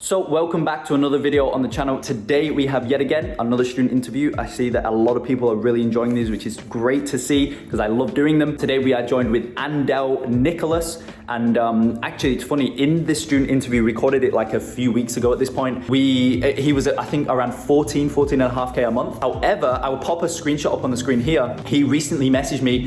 So welcome back to another video on the channel. Today we have yet again another student interview. I see that a lot of people are really enjoying these, which is great to see because I love doing them. Today we are joined with Andel Nicholas, and actually it's funny, in this student interview, recorded it like a few weeks ago at this point, he was at, I think, around 14.5K a month. However, I will pop a screenshot up on the screen here. He recently messaged me.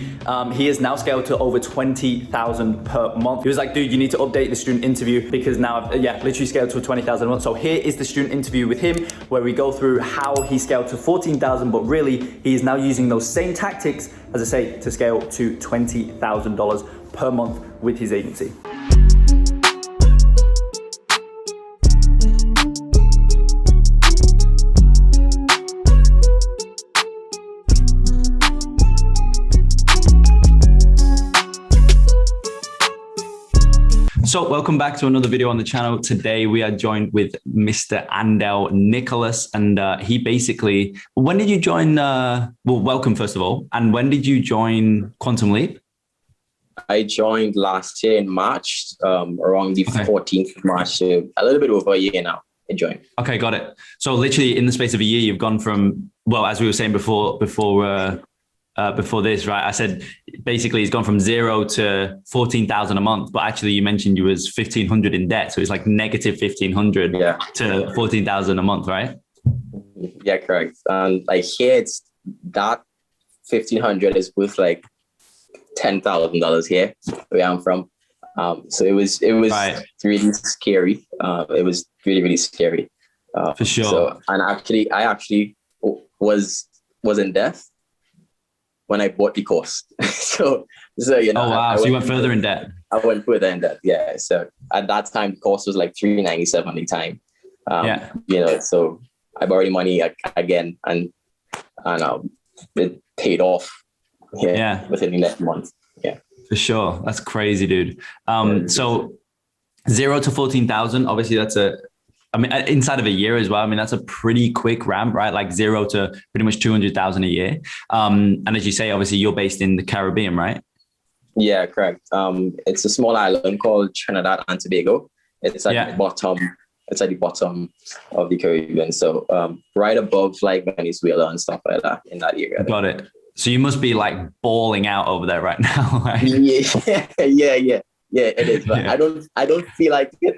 He has now scaled to over 20,000 per month. He was like, dude, you need to update the student interview because now I've literally scaled to 20,000 a month. So here is the student interview with him where we go through how he scaled to 14,000, but really he is now using those same tactics, as I say, to scale to $20,000 per month with his agency. So welcome back to another video on the channel. Today we are joined with Mr. Andel Nicholas, and he basically, when did you join, well, welcome first of all, and when did you join Quantum Leap? I joined last year in March, around the 14th of March, a little bit over a year now. I joined. Okay, got it. So literally in the space of a year, you've gone from, well, as we were saying before this, right? I said basically he's gone from 0 to 14,000 a month, but actually you mentioned you was 1,500 in debt, so it's like negative 1,500 to 14,000 a month, right? Yeah, correct. Like here, it's that 1,500 is worth like $10,000 here where I'm from. So it was really scary. It was really scary. For sure. So, and I actually was in debt when I bought the course. so you know. Oh wow! So you went further in debt. I went further in debt. Yeah. So at that time, the course was like $397 at the time. You know, so I borrowed money again, and it paid off. Within the next month. Yeah. For sure. That's crazy, dude. So 0 to 14,000. Obviously, that's inside of a year as well. I mean, that's a pretty quick ramp, right? Like 0 to pretty much 200,000 a year. And as you say, obviously you're based in the Caribbean, right? Yeah, correct. It's a small island called Trinidad and Tobago. It's at the bottom. It's at the bottom of the Caribbean. So right above like Venezuela and stuff like that in that area. Got it. So you must be like balling out over there right now, right? Yeah, it is. But I don't feel like it.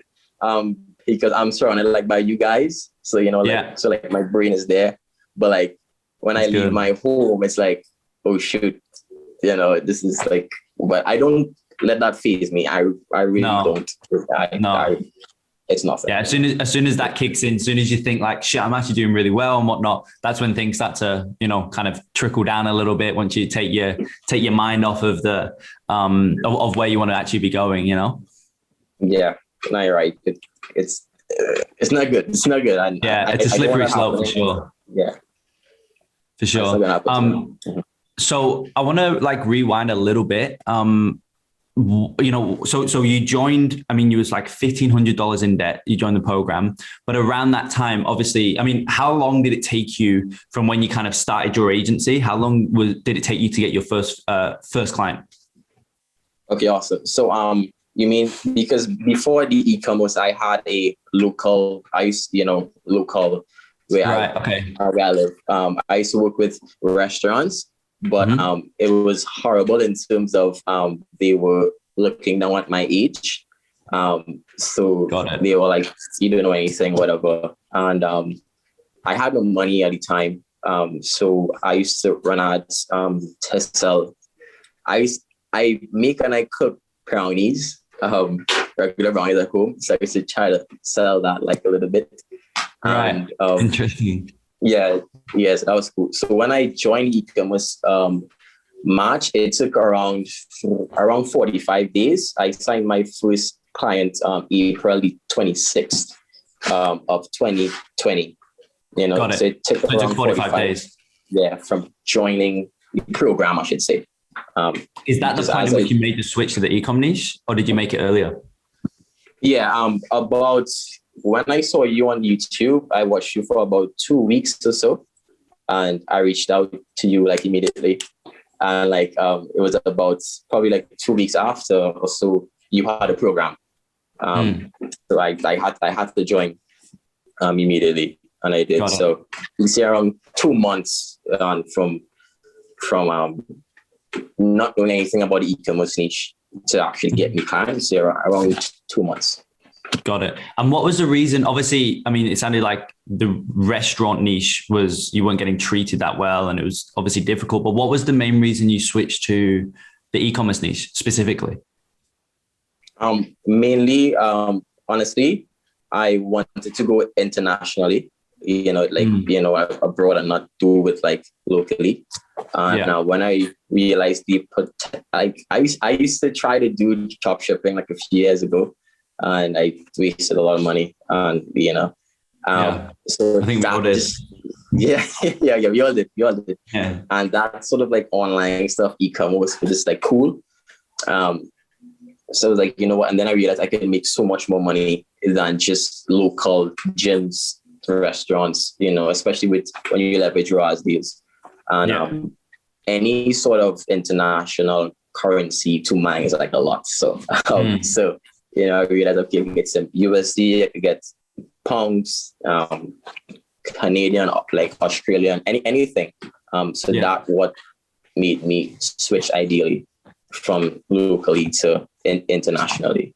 Because I'm surrounded like by you guys. So, you know, so like my brain is there. But like when I leave my home, it's like, oh shoot, you know, this is like, but I don't let that faze me. I really don't. It's nothing. Yeah, as soon as that kicks in, as soon as you think like, shit, I'm actually doing really well and whatnot, that's when things start to, you know, kind of trickle down a little bit once you take your mind off of the of where you want to actually be going, you know? Yeah, no, you're right. It's not good. It's not good. It's a slippery slope for sure. Yeah, for sure. So I want to like rewind a little bit. You know, so you joined. I mean, you was like $1,500 in debt. You joined the program, but around that time, obviously, I mean, how long did it take you from when you kind of started your agency? How long did it take you to get your first client? Okay, awesome. So you mean, because before the e-commerce, I had a local where I live. I used to work with restaurants, but it was horrible in terms of they were looking down at my age. So they were like, you don't know anything, whatever. And I had no money at the time. So I used to run ads to sell. I make and I cook brownies. Regular brownies at home. So I used to try to sell that like a little bit. Right. Interesting. Yeah. Yes, that was cool. So when I joined e-commerce March, it took around 45 days. I signed my first client April the 26th of 2020. You know, so it took around 45 days. Yeah, from joining the program, I should say. Is that the point in which you made the switch to the e-com niche, or did you make it earlier? Yeah, about when I saw you on YouTube, I watched you for about 2 weeks or so, and I reached out to you like immediately. And like it was about probably like 2 weeks after or so, you had a program. So I had to join. immediately, and I did. So you see around 2 months from not knowing anything about the e-commerce niche to actually get me clients. So around 2 months. Got it. And what was the reason? Obviously, I mean, it sounded like the restaurant niche was you weren't getting treated that well, and it was obviously difficult. But what was the main reason you switched to the e-commerce niche specifically? Mainly, honestly, I wanted to go internationally, abroad and not do it like locally. Now, when I realized I used to try to do drop shipping like a few years ago, and I wasted a lot of money. And so I think we all did. We all did. Yeah. And that sort of like online stuff, e-commerce was just like cool. So I was like, you know what? And then I realized I could make so much more money than just local gyms, restaurants, especially when you leverage ROAS deals. And any sort of international currency to mine is like a lot. So, I realized, okay, I could get some USD, I could get pounds, Canadian, like Australian, anything. That's what made me switch ideally from locally to internationally.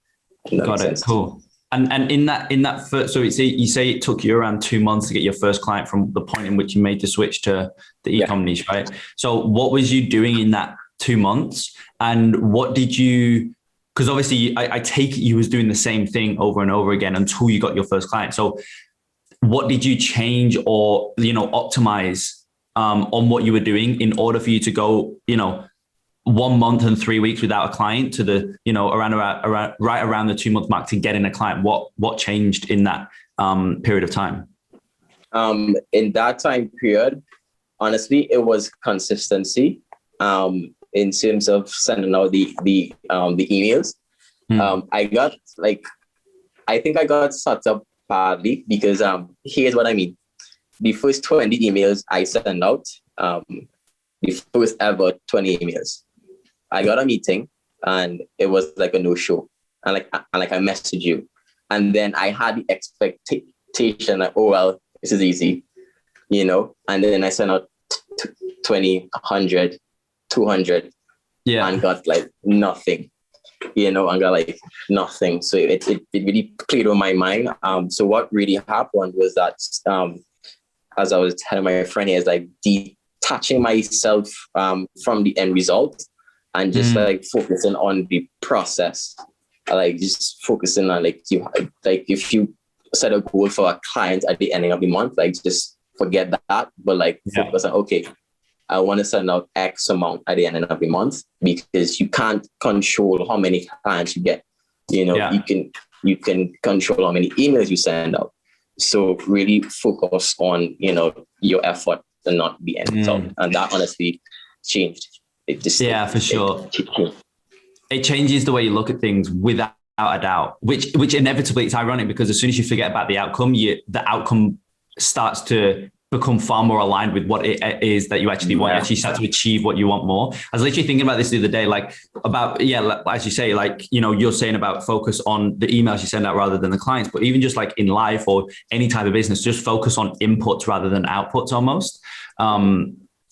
Got it. Cool. And in that first, so you say it took you around 2 months to get your first client from the point in which you made the switch to the e-com niche, right? So what was you doing in that 2 months, and what did you? Because obviously, I take it you was doing the same thing over and over again until you got your first client. So what did you change or optimize on what you were doing in order for you to go 1 month and 3 weeks without a client to the around the 2 month mark to getting a client? What changed in that period of time? In that time period, honestly, it was consistency. In terms of sending out the emails, I think I got set up badly because here's what I mean. The first 20 emails I sent out, the first ever 20 emails, I got a meeting and it was like a no-show. And I messaged you. And then I had the expectation that, oh, well, this is easy, and then I sent out 20, 100, 200 and got like nothing, and got like nothing. So it really played on my mind. So what really happened was that, as I was telling my friend, is like detaching myself from the end result and just like focusing on the process. Like just focusing on if you set a goal for a client at the ending of the month, like just forget that, but focus on, okay, I want to send out X amount at the end of the month, because you can't control how many clients you get. You can control how many emails you send out. So really focus on, your effort and not the end result. And that honestly changed. For sure. It changes the way you look at things without a doubt, which inevitably, it's ironic because as soon as you forget about the outcome, the outcome starts to become far more aligned with what it is that you actually want. You actually start to achieve what you want more. I was literally thinking about this the other day, as you say, you're saying about focus on the emails you send out rather than the clients, but even just like in life or any type of business, just focus on inputs rather than outputs almost.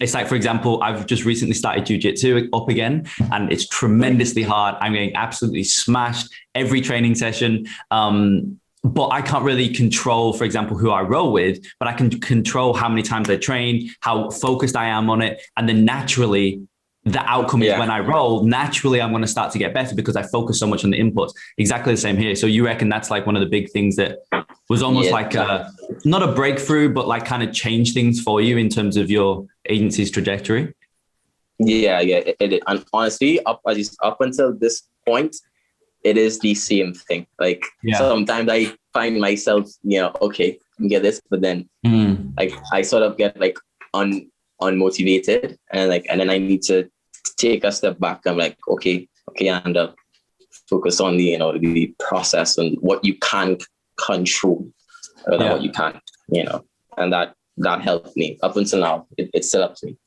It's like, for example, I've just recently started jiu-jitsu up again, and it's tremendously hard. I'm getting absolutely smashed every training session. But I can't really control, for example, who I roll with, but I can control how many times I train, how focused I am on it. And then naturally, the outcome is when I roll, naturally, I'm going to start to get better because I focus so much on the inputs. Exactly the same here. So you reckon that's like one of the big things that was almost not a breakthrough, but like kind of change things for you in terms of your agency's trajectory? Yeah, it. And honestly, up until this point, it is the same thing. Sometimes I find myself, okay, I can get this, but then I sort of get like unmotivated, and then I need to take a step back. I'm like, okay, and focus on the process and what you can control, rather what you can't, and that helped me up until now. It still helps me.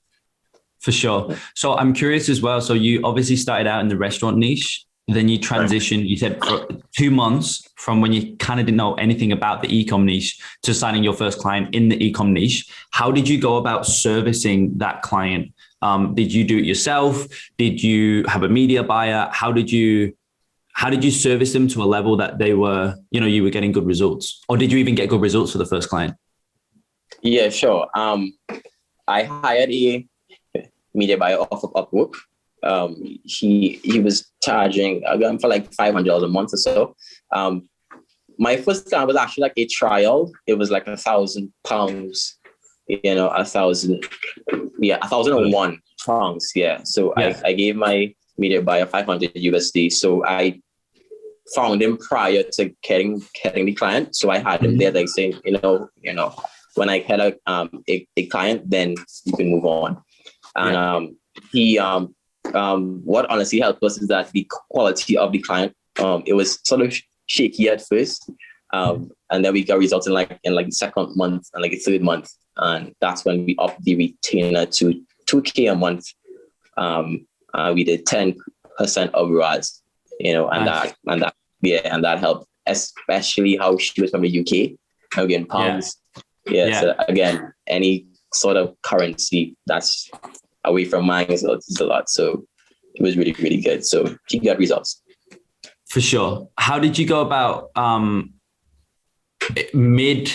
For sure. So I'm curious as well. So you obviously started out in the restaurant niche. then you transitioned, you said for 2 months from when you kind of didn't know anything about the e-com niche to signing your first client in the e-com niche. How did you go about servicing that client? Did you do it yourself? Did you have a media buyer? How did you service them to a level that they were, you were getting good results? Or did you even get good results for the first client? Yeah, sure. I hired a media buyer off of Upwork. He was charging again for like $500 a month or so. My first client was actually like a trial. It was like £1,000, 1,001 pounds. Yeah. So yeah. I gave my media buyer 500 USD. So I found him prior to getting the client. So I had him there, like saying, when I had a client, then you can move on. And what honestly helped us is that the quality of the client, it was sort of shaky at first. And then we got results in the second month and like the third month. And that's when we upped the retainer to $2,000 a month. We did 10% of ROAS, and that helped, especially how she was from the UK, again, pounds. Yeah. So again, any sort of currency that's away from mine is a lot. So it was really, really good. So she got results. For sure. How did you go about mid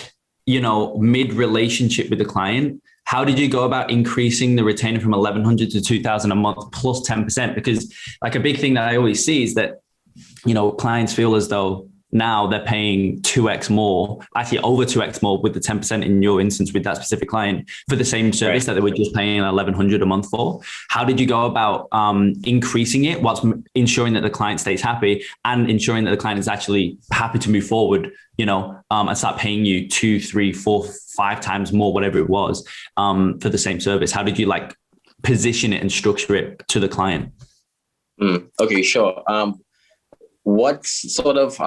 relationship with the client? How did you go about increasing the retainer from 1,100 to 2,000 a month plus 10%? Because like a big thing that I always see is that, clients feel as though now they're paying 2x more, actually over 2x more with the 10% in your instance with that specific client for the same service that they were just paying 1,100 a month for. How did you go about increasing it whilst ensuring that the client stays happy and ensuring that the client is actually happy to move forward, and start paying you 2, 3, 4, 5 times more, whatever it was, for the same service? How did you position it and structure it to the client? Okay, sure. What sort of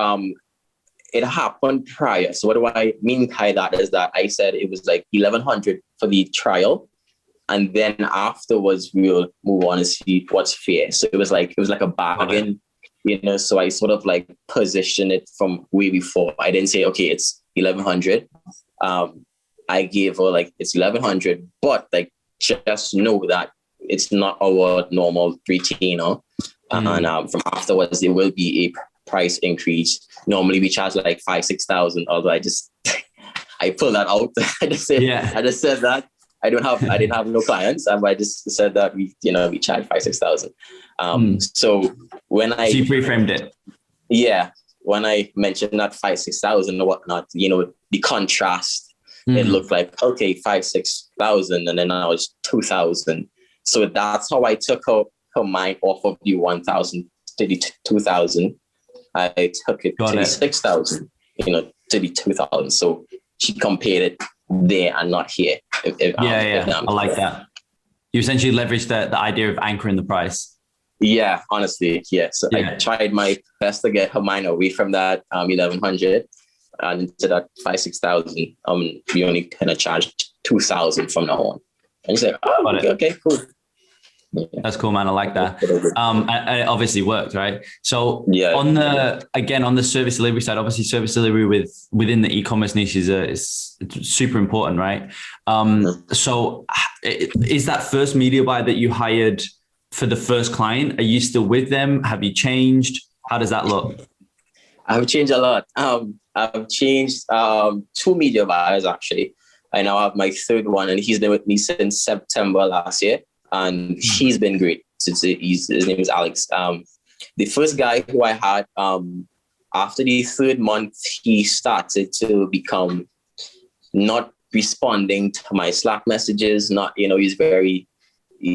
it happened prior. So what do I mean by that is that I said it was like 1,100 for the trial, and then afterwards we'll move on and see what's fair. So it was like a bargain, So I sort of positioned it from way before. I didn't say okay, it's 1,100. I gave her it's 1,100, but just know that it's not our normal retainer. And from afterwards, there will be a price increase. Normally, we charge $5,000-6,000. Although I pulled that out. I just said that I didn't have no clients, and I just said that we charge $5,000-6,000. So when you pre-framed it, when I mentioned that $5,000-6,000 or whatnot, the contrast, it looked like okay, $5,000-6,000, and then now it's $2,000. So that's how I took her mind off of the 1,000 to the 2,000. I took it to the 6,000, to the 2,000. So she compared it there and not here. I like that. You essentially leveraged the idea of anchoring the price. Yeah, honestly, yes. Yeah. So I tried my best to get her mind away from that 1,100 and into that 5,000-6,000. We only kind of charged 2,000 from now on. And you say, okay, cool. Yeah. That's cool, man. I like that. And it obviously worked, right? So on the service delivery side, obviously service delivery within the e-commerce niche is super important, right? So is that first media buyer that you hired for the first client, are you still with them? Have you changed? How does that look? I've changed a lot. I've changed 2 media buyers actually. I now have my third one, and he's been with me since September last year. And he's been great. His name is Alex. The first guy who I had, after the third month, he started to become not responding to my Slack messages. He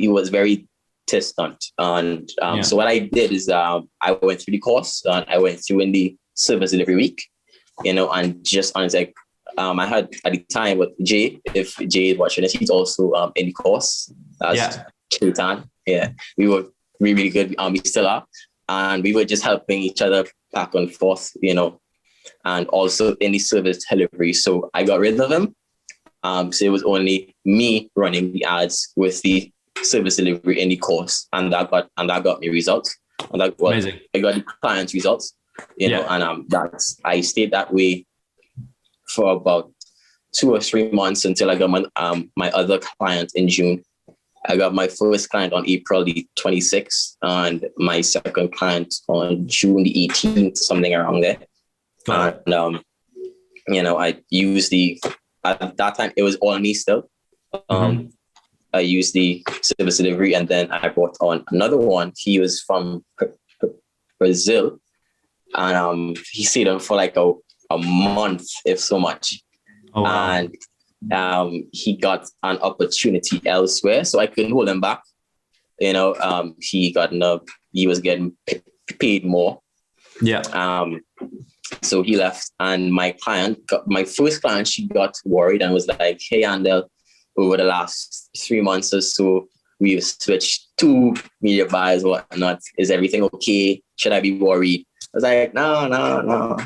was very distant. And so what I did is I went through the course, and I went through in the service delivery week, and just on I had at the time with Jay, if Jay is watching this, he's also in the course. That's Chilton. Yeah, we were really good. We still are. And we were just helping each other back and forth, and also in the service delivery. So I got rid of him. So it was only me running the ads with the service delivery in the course, and that got me results. And like, well, Amazing. I got the client results, you know, and I stayed that way for about 2 or 3 months until I got my other client in June. I got my first client on April the 26th and my second client on June the 18th, something around there. And, you know, I used at that time, it was all me still. I used the service delivery, and then I brought on another one. He was from Brazil, and he stayed on for like a month, if so much. Oh, wow. And he got an opportunity elsewhere, so I couldn't hold him back. You know, he was getting paid more. Yeah. So he left, and my first client, she got worried and was like, "Hey, Andel, over the last 3 months or so, we've switched to media buyers, whatnot. Is everything okay? Should I be worried?" I was like, no.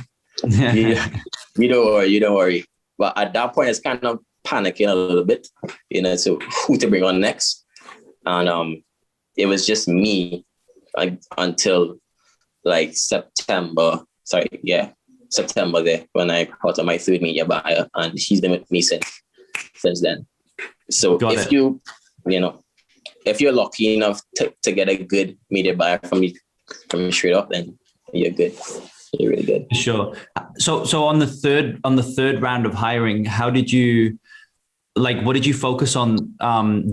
You don't worry. But at that point, it's kind of panicking a little bit, you know, so who to bring on next? And it was just me until like September there, when I brought on my third media buyer, and he's been with me since then. So if you're lucky enough to get a good media buyer from me straight up, then you're good. You're really good. Sure. So on the third round of hiring, how did you, what did you focus on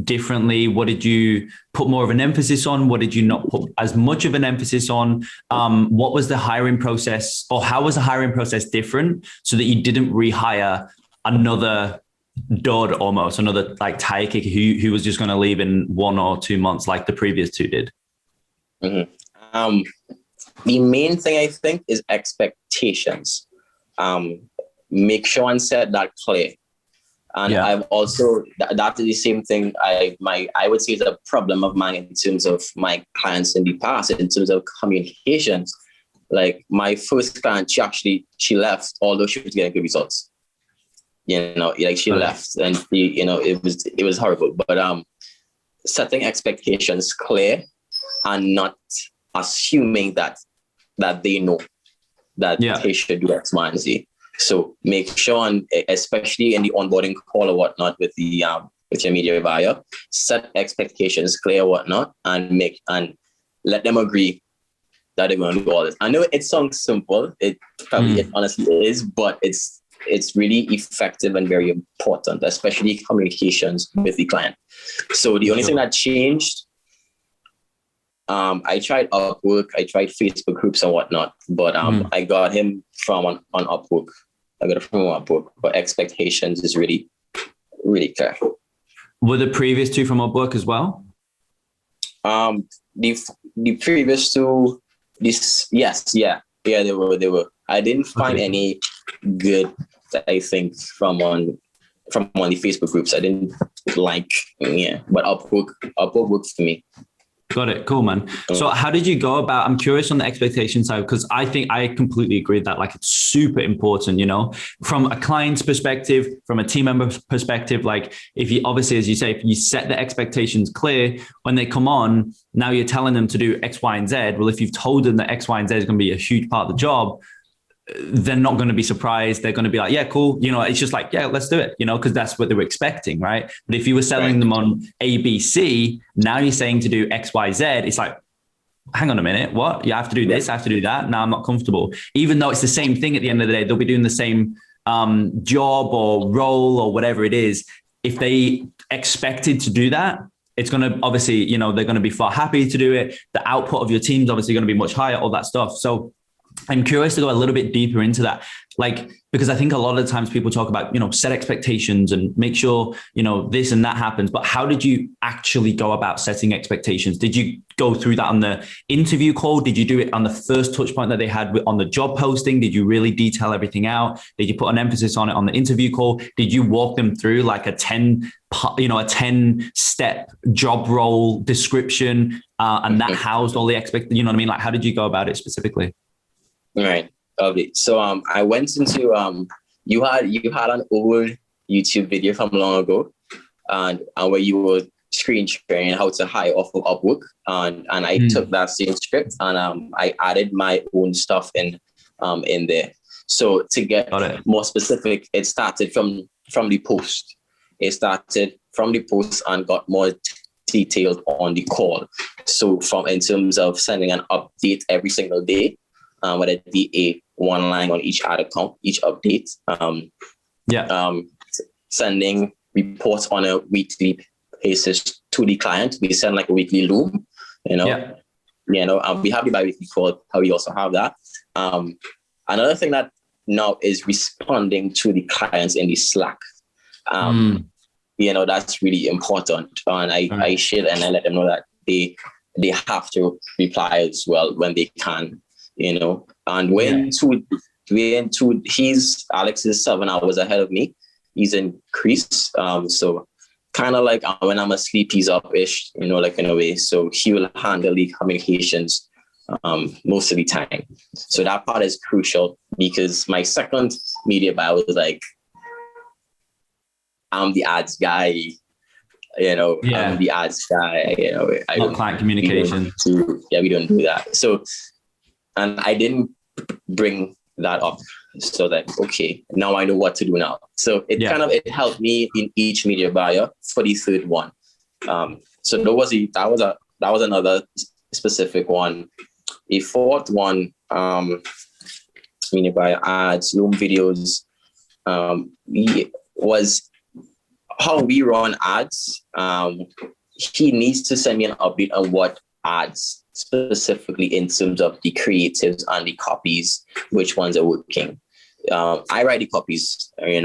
differently? What did you put more of an emphasis on? What did you not put as much of an emphasis on? What was the hiring process, or how was the hiring process different so that you didn't rehire another dud, almost another tire kicker who was just going to leave in 1 or 2 months like the previous two did? The main thing, I think, is expectations. Make sure and set that clear. And I've also, that is the same thing I would say is a problem of mine in terms of my clients in the past, in terms of communications. Like my first client, she left, although she was getting good results. You know, she left, and it was horrible. But setting expectations clear and not assuming that they know that they should do X, Y, and Z. So make sure, and especially in the onboarding call or whatnot with your media buyer, set expectations clear, whatnot, and let them agree that they're going to do all this. I know it sounds simple. It honestly is, but it's really effective and very important, especially communications with the client. So the only thing that changed, I tried Upwork, I tried Facebook groups and whatnot, but I got him from on Upwork. I got it from Upwork, but expectations is really, really clear. Were the previous two from Upwork as well? The previous two, they were. I didn't find any good, I think, from one of the Facebook groups. I didn't like, but Upwork worked for me. Got it. Cool, man. So how did you go about, I'm curious on the expectation side, because I think I completely agree that it's super important, from a client's perspective, from a team member perspective, if you, obviously, as you say, if you set the expectations clear, when they come on, now you're telling them to do X, Y, and Z. Well, if you've told them that X, Y, and Z is going to be a huge part of the job, they're not going to be surprised. They're going to be like, yeah, cool. It's just let's do it, because that's what they were expecting, right? But if you were selling them on A, B, C, now you're saying to do X, Y, Z, it's like, hang on a minute, what? You have to do this, I have to do that. Now I'm not comfortable. Even though it's the same thing at the end of the day, they'll be doing the same job or role or whatever it is. If they expected to do that, it's going to obviously, they're going to be far happier to do it. The output of your team is obviously going to be much higher, all that stuff. So I'm curious to go a little bit deeper into that, because I think a lot of the times people talk about, set expectations and make sure, this and that happens. But how did you actually go about setting expectations? Did you go through that on the interview call? Did you do it on the first touch point that they had on the job posting? Did you really detail everything out? Did you put an emphasis on it on the interview call? Did you walk them through a 10-step job role description and that housed all the how did you go about it specifically? Right. Okay. So I went into you had an old YouTube video from long ago, and where you were screen training how to hire off of Upwork, and I took that same script and I added my own stuff in there. So to get more specific, it started from the post. It started from the post and got more detailed on the call. So from in terms of sending an update every single day, whether it be a one line on each ad account, each update, sending reports on a weekly basis to the client. We send like a weekly loom, we have the bi-weekly call, how we also have that. Another thing that now is responding to the clients in the Slack. That's really important. And I share and I let them know that they have to reply as well when they can, and Alex is 7 hours ahead of me. He's in Greece. So kind of like when I'm asleep, he's up-ish, like in a way. So he will handle the communications most of the time. So that part is crucial because my second media buyer was like, I'm the ads guy, I'm the ads guy, I don't client communication. We don't do that. So, and I didn't bring that up. So that, okay, now I know what to do now. So it helped me in each media buyer for the third one. So that was another specific one. A fourth one, media buyer ads, Loom videos, was how we run ads. He needs to send me an update on what ads specifically in terms of the creatives and the copies, which ones are working. I write the copies, I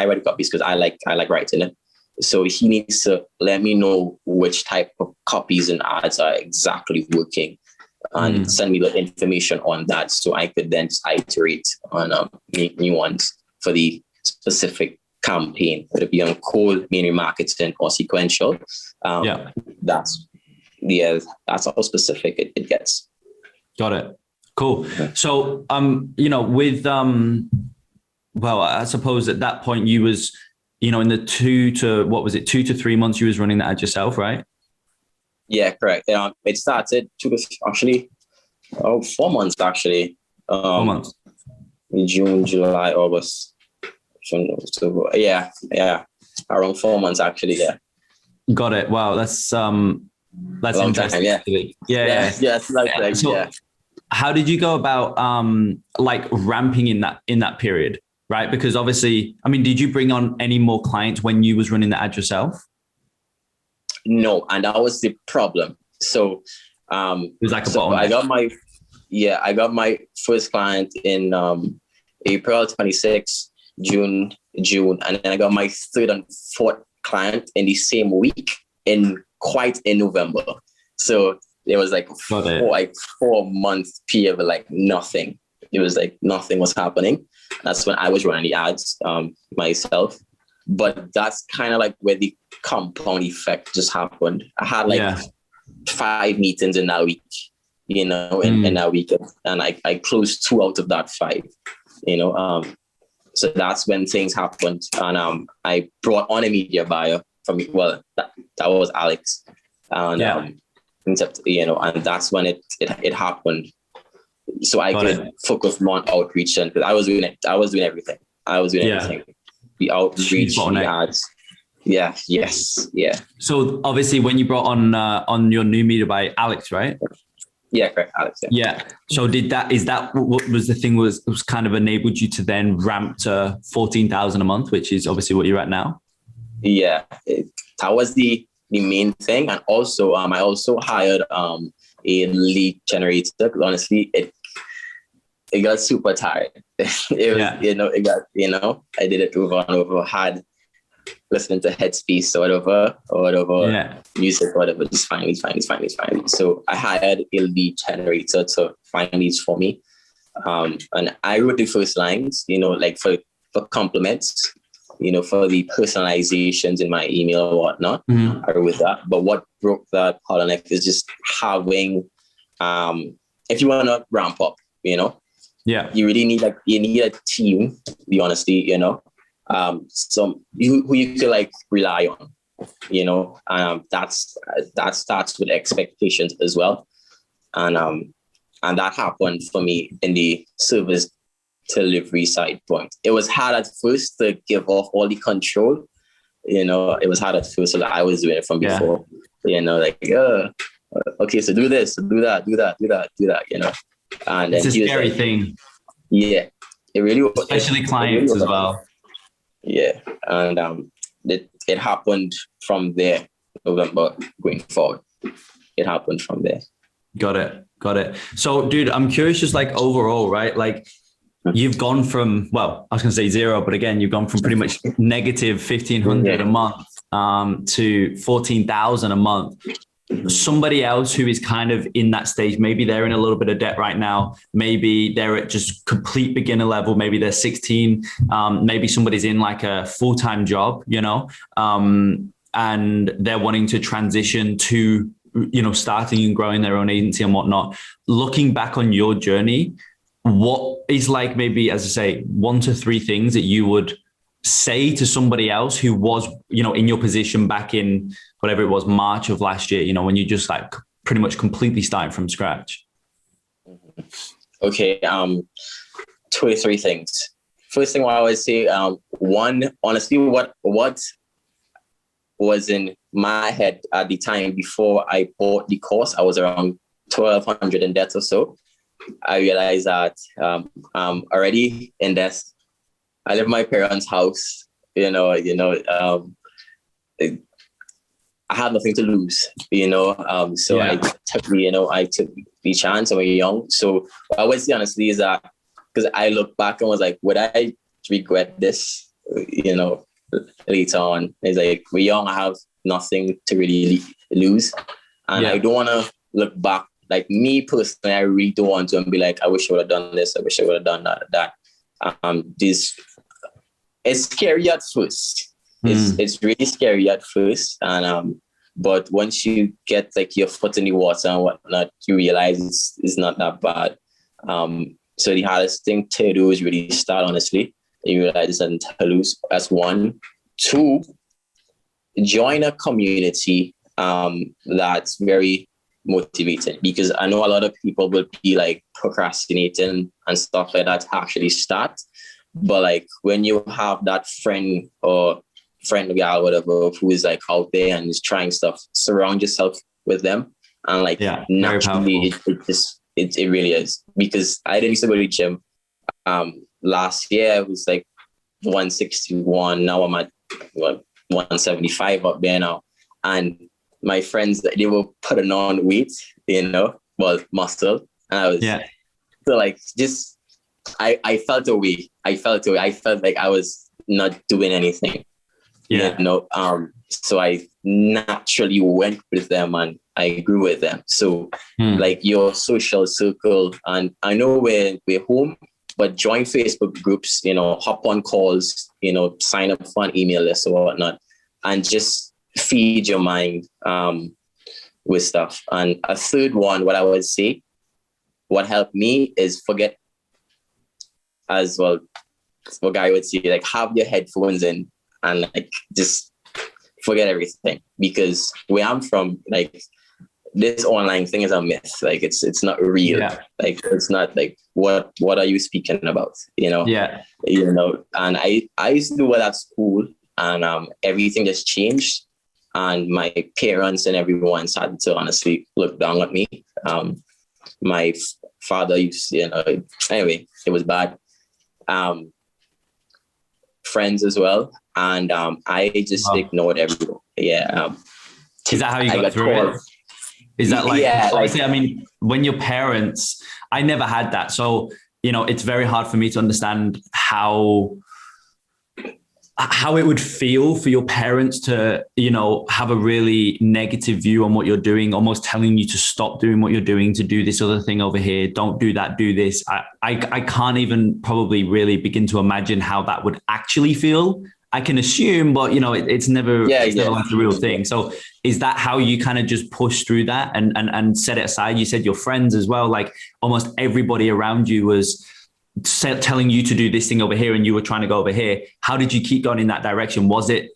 write the copies because I like writing it. So he needs to let me know which type of copies and ads are exactly working and send me the information on that so I could then iterate on new ones for the specific campaign, whether it be on cold, media marketing, or sequential. That's how specific it gets. Got it. Cool. So, with, I suppose at that point you was, in the 2 to 3 months you was running that ad yourself, right? Yeah, correct. It started 4 months actually. 4 months. June, July, August. So yeah, around 4 months actually. Yeah. Got it. Wow, that's interesting. Time, So, how did you go about ramping in that period, right? Because obviously, did you bring on any more clients when you was running the ad yourself? No, and that was the problem. So it was like a bottleneck. I got my first client in April 26, June, and then I got my third and fourth client in the same week in November. So it was like 4 months period of like nothing. It was like nothing was happening. That's when I was running the ads myself. But that's kind of like where the compound effect just happened. I had 5 meetings in that week, in that week. And I closed 2 out of that 5, So that's when things happened. And I brought on a media buyer from, that was Alex. And, and that's when it happened. So I could focus more on outreach, and because I was doing everything. Everything. The outreach, the ads. Yeah. Yes. Yeah. So obviously, when you brought on your new media by Alex, right? Yeah, correct, Alex. Yeah. So is that what was the thing was kind of enabled you to then ramp to 14,000 a month, which is obviously what you're at now? Yeah, that was the main thing, and also I also hired a lead generator. Honestly, it got super tired. It was, I did it over and over. Had listening to Headspace or whatever, music, whatever. It's fine. So I hired a lead generator to find leads for me, and I wrote the first lines. For compliments. For the personalizations in my email or whatnot, I wrote that. But what broke that bottleneck is just having, if you want to ramp up, you really need a team, to be honest, who you could rely on, that starts with expectations as well. And that happened for me in the service delivery side point. It was hard at first to give off all the control. It was hard at first, so I was doing it from before. Okay, so do this, so do that. And it's then a scary thing. Yeah, it really was. Especially clients as well. Yeah, and it happened from there, November going forward. It happened from there. Got it. So, dude, I'm curious, just like overall, right? Like, you've gone from, well, I was going to say zero, but again, you've gone from pretty much negative 1,500 a month to 14,000 a month. Somebody else who is kind of in that stage, maybe they're in a little bit of debt right now. Maybe they're at just complete beginner level. Maybe they're 16. Maybe somebody's in like a full-time job, and they're wanting to transition to, starting and growing their own agency and whatnot. Looking back on your journey, what is like maybe, as I say, 1 to 3 things that you would say to somebody else who was, in your position back in whatever it was, March of last year, when you just like pretty much completely starting from scratch? Okay. 2 or 3 things. First thing I would say, one, honestly, what was in my head at the time before I bought the course, I was around 1,200 in debt or so. I realized that I'm already in debt. I live in my parents' house. I had nothing to lose. So I took the chance. I was young. So what I would say honestly is that, because I look back and was like, would I regret this? Later on, it's like, we're young. I have nothing to really lose, and I don't want to look back. Like me personally, I really don't want to and be like, I wish I would have done this. I wish I would have done that. It's scary at first. It's really scary at first. And but once you get like your foot in the water and whatnot, you realize it's not that bad. So the hardest thing to do is really start, honestly. You realize it's nothing to lose. That's 1. 2, join a community that's very motivated, because I know a lot of people will be like procrastinating and stuff like that to actually start. But like when you have that friend or friend guy or whatever who is like out there and is trying stuff, surround yourself with them, and like naturally it really is. Because I didn't used to go to the gym. Last year it was like 161. Now I'm at 175 up there now, and my friends, they were putting on weight, muscle. And I was so like, just, I felt away. I felt like I was not doing anything. So I naturally went with them and I grew with them. So like your social circle, and I know we're home, but join Facebook groups, hop on calls, sign up for an email list or whatnot, and just feed your mind with stuff. And a third one, what I would say, what helped me is forget as well. What Guy would say, like, have your headphones in and like just forget everything. Because where I'm from, like, this online thing is a myth. Like it's not real. Like it's not like what are you speaking about? And I used to do well at school, and everything just changed. And my parents and everyone started to honestly look down at me. My father used to, anyway, it was bad. Friends as well. And I just ignored everyone. Is that how you got through it? Is that like, obviously, I mean, when your parents, I never had that. So, it's very hard for me to understand how it would feel for your parents to, have a really negative view on what you're doing, almost telling you to stop doing what you're doing, to do this other thing over here. Don't do that, do this. I can't even probably really begin to imagine how that would actually feel. I can assume, but it's never like the real thing. So is that how you kind of just push through that and set it aside? You said your friends as well, like almost everybody around you was telling you to do this thing over here and you were trying to go over here. How did you keep going in that direction? Was it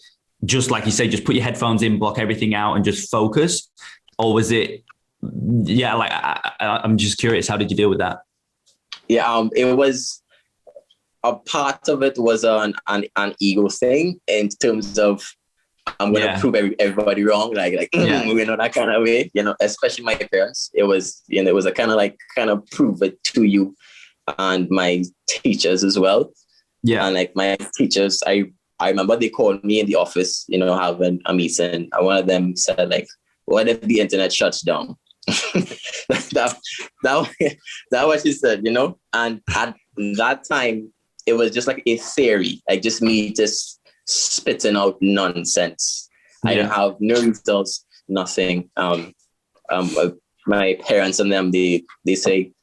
just like you say, just put your headphones in, block everything out and just focus? Or was it, yeah, like I'm just curious, how did you deal with that? Yeah, it was, a part of it was an ego thing in terms of I'm gonna prove everybody wrong, like that kind of way, especially my parents. It was, it was a kind of prove it to you, and my teachers as well. Yeah, and like my teachers, I remember they called me in the office, having a meeting, and one of them said like, "What if the internet shuts down?" that what she said, and at that time it was just like a theory, like just me just spitting out nonsense. I didn't have no results, nothing. My parents and them, they say,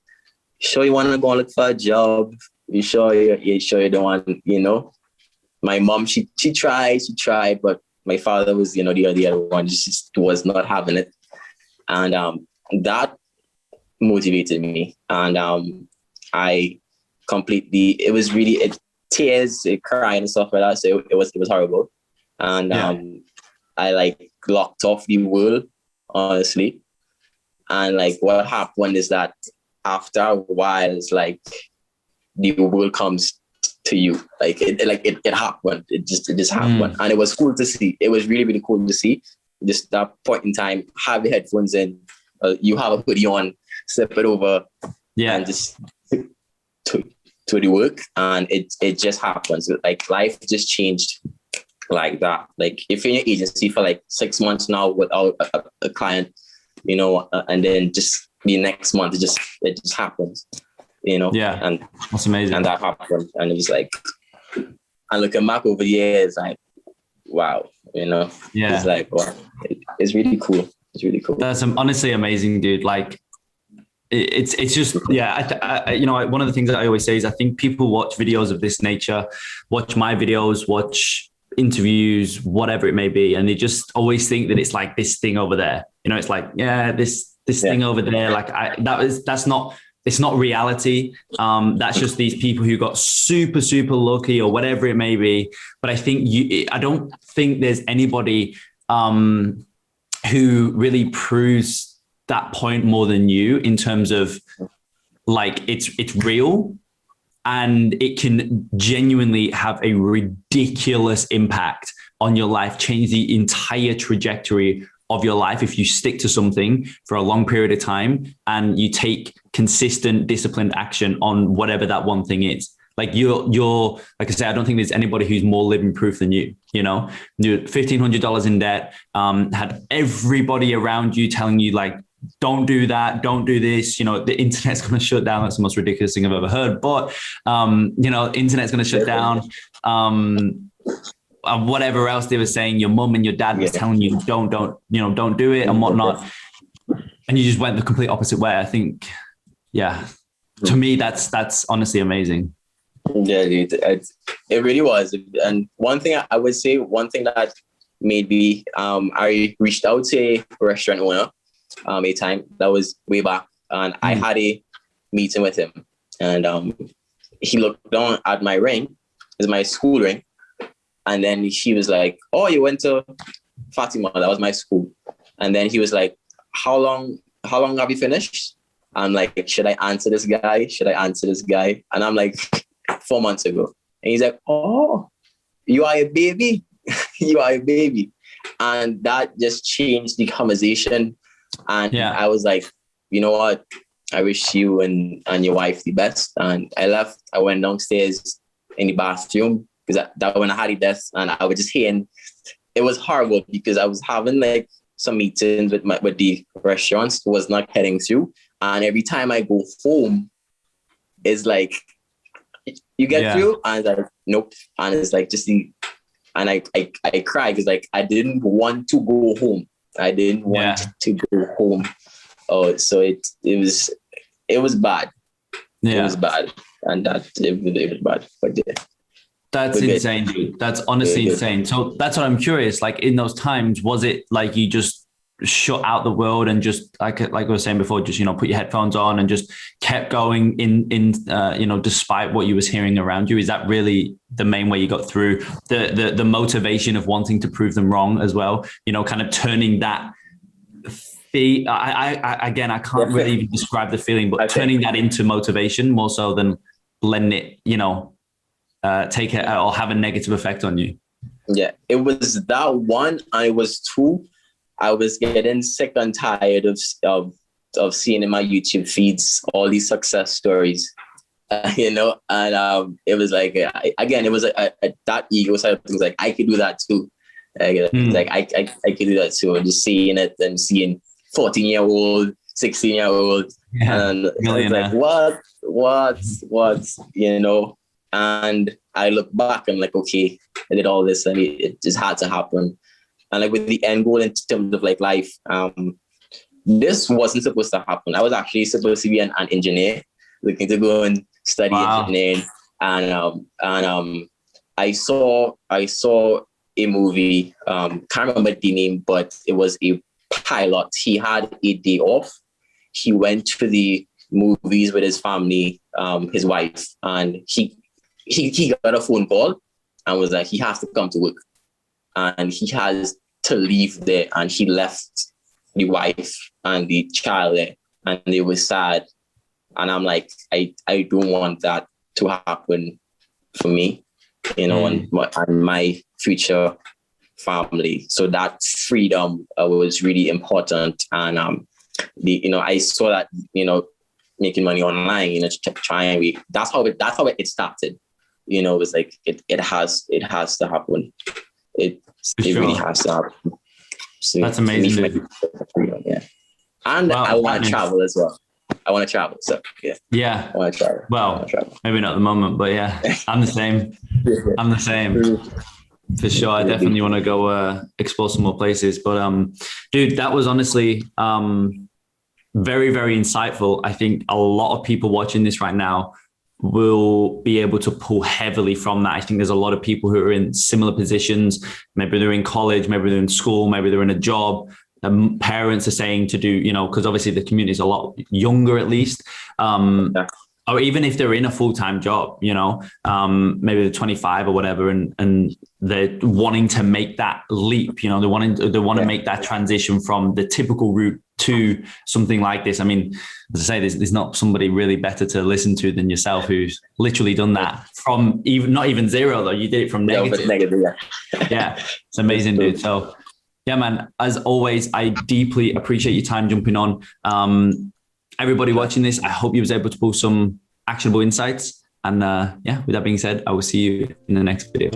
"Sure you want to go and look for a job? You sure you don't want?" My mom, she tried, but my father was, the other one, just was not having it, and that motivated me, and I completely, it was really tears, crying and stuff like that. So it was horrible, and I like locked off the world, honestly. And like what happened is that after a while, it's like the world comes to you. Like it happened. It just happened, and it was cool to see. It was really, really cool to see. Just that point in time, have your headphones in, you have a hoodie on, slip it over, and just to the work, and it just happens. Like life just changed like that. Like if you're in your agency for like 6 months now without a client, and then just the next month it just happens, Yeah, and that's amazing. And that happened, and it was like, and looking back over the years, like, wow, it's like, wow, it's really cool. It's really cool. That's honestly amazing, dude. Like, it's just, I one of the things that I always say is I think people watch videos of this nature, watch my videos, watch interviews, whatever it may be, and they just always think that it's like this thing over there. It's like, this thing over there. Like it's not reality. That's just these people who got super, super lucky or whatever it may be. But I think I don't think there's anybody who really proves that point more than you, in terms of like, it's real and it can genuinely have a ridiculous impact on your life, change the entire trajectory of your life if you stick to something for a long period of time and you take consistent, disciplined action on whatever that one thing is. Like you're like I said, I don't think there's anybody who's more living proof than you. You're $1,500 in debt, had everybody around you telling you like, don't do that, don't do this. The internet's going to shut down. That's the most ridiculous thing I've ever heard. But internet's going to shut down. Whatever else they were saying, your mum and your dad was telling you don't do it and whatnot, and you just went the complete opposite way. I think, to me, that's honestly amazing. Yeah, it really was. And one thing I would say, that made me, I reached out to a restaurant owner a time, that was way back, and I had a meeting with him, and he looked down at my ring, it's my school ring, and then she was like, "Oh, you went to Fatima?" That was my school. And then he was like, how long have you finished? I'm like, should I answer this guy? And I'm like, 4 months ago. And he's like, "Oh, you are a baby." You are a baby. And that just changed the conversation. And I was like, you know what? I wish you and your wife the best. And I left. I went downstairs in the bathroom, because that when I had the desk, and I was just hearing, it was horrible because I was having like some meetings with the restaurants, was not heading through. And every time I go home, it's like, you get through? And it's like, nope. And it's like, and I cry, because like, I didn't want to go home. To go home. Oh, so it was bad. It was bad. And it was bad. But that's insane, dude. That's honestly insane. So that's what I'm curious. Like in those times, was it like you just shut out the world and just like I was saying before, just, put your headphones on and just kept going despite what you was hearing around you? Is that really the main way you got through the motivation of wanting to prove them wrong as well? Kind of turning that I can't really even describe the feeling, but turning that into motivation more so than letting it, take it or have a negative effect on you. Yeah, it was that one. I was two. I was getting sick and tired of seeing in my YouTube feeds all these success stories, and it was like it was that ego side of things. Like I could do that too. Like I could do that too. And just seeing it and seeing 14-year-old, 16-year-old, and it's like what, And I look back, I'm like, okay, I did all this, and it just had to happen. And like with the end goal in terms of like life, this wasn't supposed to happen. I was actually supposed to be an engineer, looking to go and study engineering. And I saw a movie, can't remember the name, but it was a pilot. He had a day off. He went to the movies with his family, his wife, and he got a phone call and was like, he has to come to work. And he has to leave there. And he left the wife and the child there. And they were sad. And I'm like, I don't want that to happen for me, and my future family. So that freedom was really important. And I saw that, making money online, trying. That's how it started. It was like it has to happen. It really has to happen. So that's amazing, dude. Yeah. And I want to travel as well. I want to travel. So yeah. Yeah. I want to travel. Well, maybe not at the moment, but yeah, I'm the same. I'm the same. For sure. I definitely want to go explore some more places. But dude, that was honestly very, very insightful. I think a lot of people watching this right now will be able to pull heavily from that. I think there's a lot of people who are in similar positions. Maybe they're in college, maybe they're in school, maybe they're in a job. The parents are saying to do, because obviously the community is a lot younger at least. Or even if they're in a full-time job, maybe they're 25 or whatever, and they're wanting to make that leap, they want to make that transition from the typical route to something like this. I mean, as I say, there's not somebody really better to listen to than yourself, who's literally done that from not even zero though. You did it from negative. Yeah, it's amazing, dude. So yeah, man, as always, I deeply appreciate your time jumping on. Everybody watching this, I hope you was able to pull some actionable insights. And with that being said, I will see you in the next video.